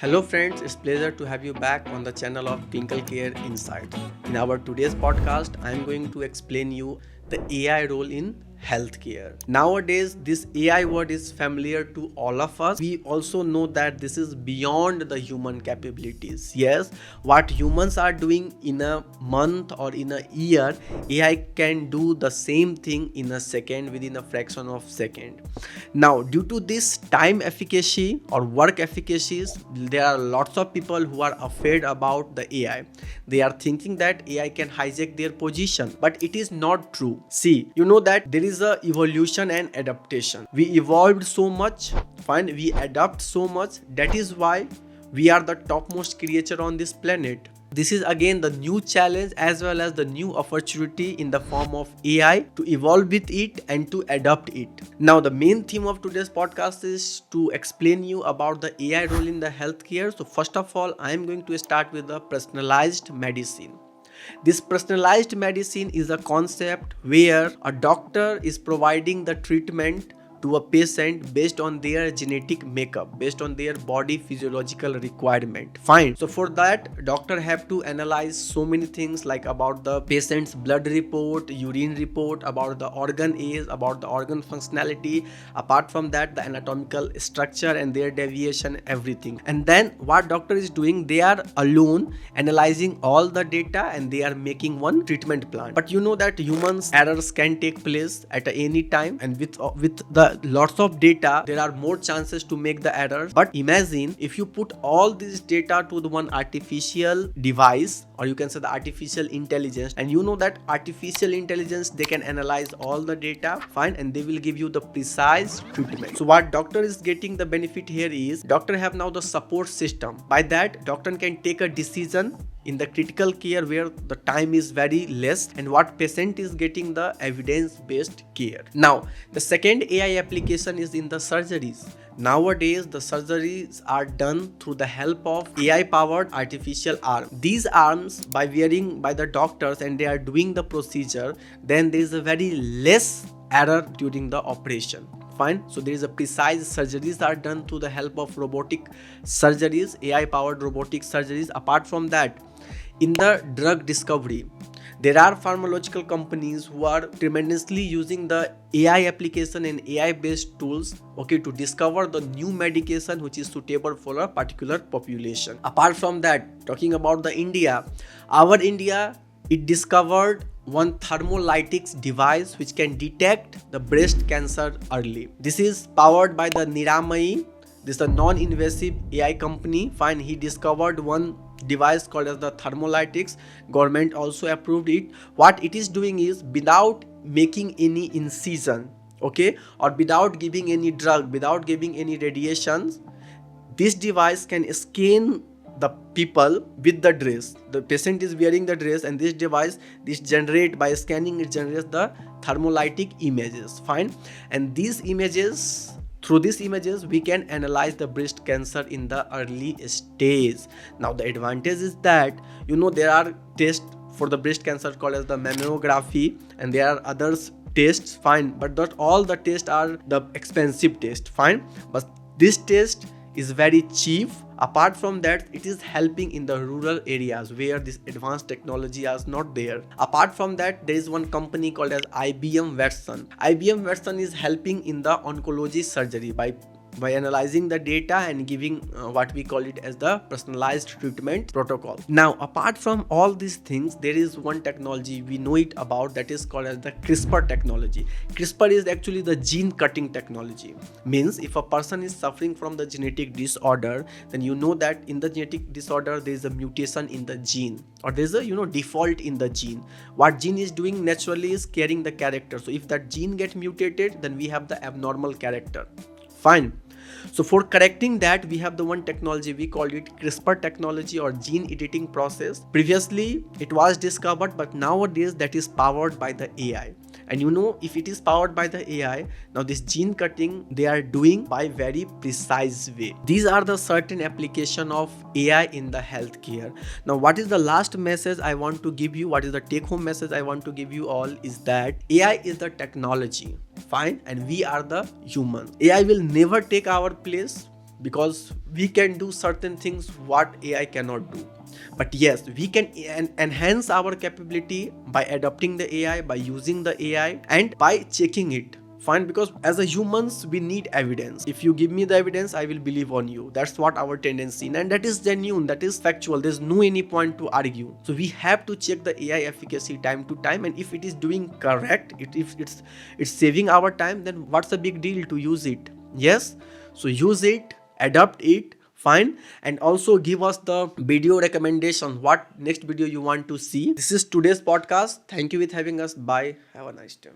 Hello friends, it's pleasure to have you back on the channel of Clinical Care Insight. In our today's podcast, I am going to explain you the AI role in healthcare. Nowadays, this AI word is familiar to all of us. We also know that this is beyond the human capabilities. Yes, what humans are doing in a month or in a year, AI can do the same thing in a second, within a fraction of second. Now, due to this time efficacy or work efficacies, there are lots of people who are afraid about the AI. They are thinking that AI can hijack their position, but it is not true. See, you know that there is a evolution and adaptation. We evolved so much, fine, we adapt so much. That is why we are the topmost creature on this planet. This is again the new challenge as well as the new opportunity in the form of AI to evolve with it and to adapt it. Now, the main theme of today's podcast is to explain you about the AI role in the healthcare. So, first of all, I am going to start with the personalized medicine. This personalized medicine is a concept where a doctor is providing the treatment to a patient based on their genetic makeup, based on their body physiological requirement. Fine. So for that, doctor have to analyze so many things like about the patient's blood report, urine report, about the organ age, about the organ functionality. Apart from that, the anatomical structure and their deviation, everything. And then what doctor is doing, they are alone analyzing all the data and they are making one treatment plan. But you know that humans errors can take place at any time, and with the lots of data, there are more chances to make the errors. But imagine if you put all this data to the one artificial device, or you can say the artificial intelligence, and you know that artificial intelligence, they can analyze all the data, fine, and they will give you the precise treatment. So what doctor is getting the benefit here is doctor have now the support system. By that, doctor can take a decision in the critical care where the time is very less, and what patient is getting the evidence based care. Now, the second AI application is in the surgeries. Nowadays, the surgeries are done through the help of AI powered artificial arm. These arms, by wearing by the doctors and they are doing the procedure, then there is a very less error during the operation. Fine. So there is a precise surgeries are done through the help of robotic surgeries, AI powered robotic surgeries. Apart from that, in the drug discovery, there are pharmacological companies who are tremendously using the AI application and AI based tools, okay, to discover the new medication which is suitable for a particular population. Apart from that, talking about the India, our India, it discovered one thermolytics device which can detect the breast cancer early. This is powered by the Niramai. This is a non-invasive AI company. Fine, he discovered one device called as the thermolytics. Government also approved it. What it is doing is, without making any incision, okay, or without giving any drug, without giving any radiations, this device can scan the people with the dress. The patient is wearing the dress, and this device, this generate by scanning, it generates the thermolytic images. Fine, and these images, through these images, we can analyze the breast cancer in the early stage. Now, the advantage is that, you know, there are tests for the breast cancer called as the mammography, and there are others tests, fine, but not all the tests are the expensive test, fine, but this test is very cheap. Apart from that, it is helping in the rural areas where this advanced technology is not there. Apart from that, there is one company called as IBM Watson. IBM Watson is helping in the oncology surgery by analyzing the data and giving what we call it as the personalized treatment protocol. Now, apart from all these things, there is one technology we know it about, that is called as the CRISPR technology. CRISPR is actually the gene cutting technology. Means if a person is suffering from the genetic disorder, then you know that in the genetic disorder there is a mutation in the gene, or there is a default in the gene. What gene is doing naturally is carrying the character. So if that gene gets mutated, then we have the abnormal character. Fine. So for correcting that, we have the one technology, we call it CRISPR technology or gene editing process. Previously, it was discovered, but nowadays that is powered by the AI. And if it is powered by the AI, now this gene cutting they are doing by very precise way. These are the certain application of AI in the healthcare. Now, what is the last message I want to give you? What is the take home message I want to give you all is that AI is the technology, fine, and we are the humans. AI will never take our place. because we can do certain things what AI cannot do. But yes, we can enhance our capability by adopting the AI, by using the AI, and by checking it. Fine, because as a humans we need evidence. If you give me the evidence, I will believe on you. That's what our tendency, and that is genuine, that is factual. There's no any point to argue. So we have to check the AI efficacy time to time, and if it is doing correct, if it's saving our time, then what's the big deal to use it? Yes, so use it, adapt it. Fine, and also give us the video recommendation, what next video you want to see. This is today's podcast. Thank you with having us. Bye, have a nice day.